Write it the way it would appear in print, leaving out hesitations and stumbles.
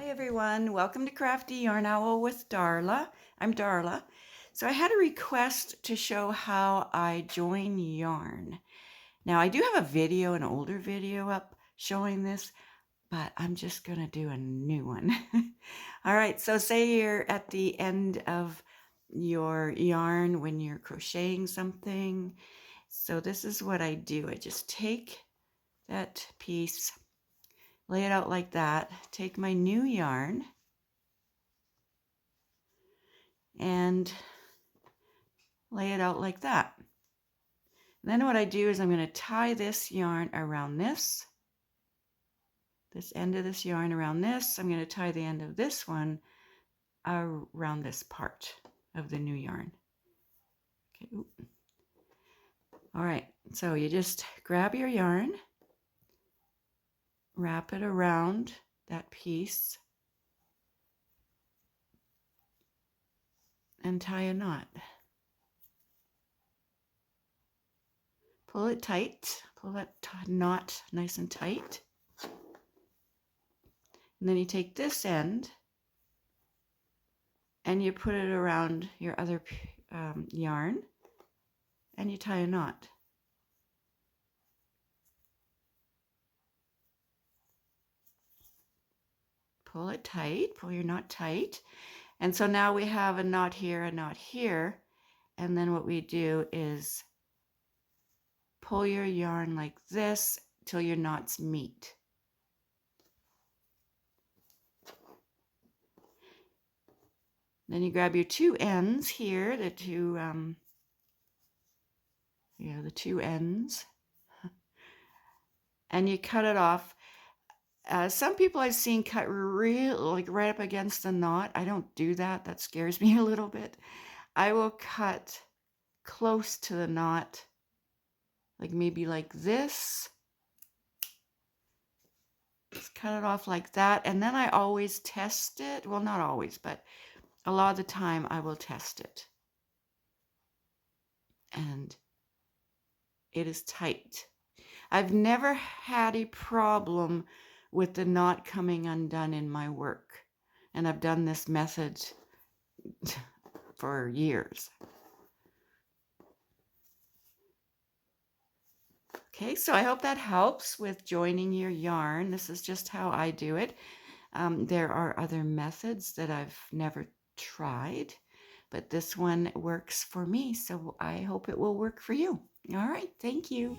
Hi everyone, welcome to Crafty Yarn Owl with Darla. I'm Darla. So I had a request to show how I join yarn. Now I do have a video, an older video up showing this, but I'm just going to do a new one. All right, so say you're at the end of your yarn when you're crocheting something. So this is what I do. I just take that piece, lay it out like that, take my new yarn, and lay it out like that. Then what I do is I'm going to tie this yarn around this end of this yarn around this. I'm going to tie the end of this one around this part of the new yarn. Okay. Oop. All right, so you just grab your yarn, wrap it around that piece, and tie a knot. Pull it tight, pull that knot nice and tight. And then you take this end and you put it around your other yarn and you tie a knot. Pull it tight, pull your knot tight. And so now we have a knot here, and then what we do is pull your yarn like this till your knots meet. Then you grab your two ends here, the two ends, and you cut it off. Some people I've seen cut like right up against the knot. I don't do that. That scares me a little bit. I will cut close to the knot, like maybe like this. Just cut it off like that. And then I always test it. Well, not always, but a lot of the time I will test it. And it is tight. I've never had a problem with the knot coming undone in my work. And I've done this method for years. Okay, so I hope that helps with joining your yarn. This is just how I do it. There are other methods that I've never tried, but this one works for me, so I hope it will work for you. All right, thank you.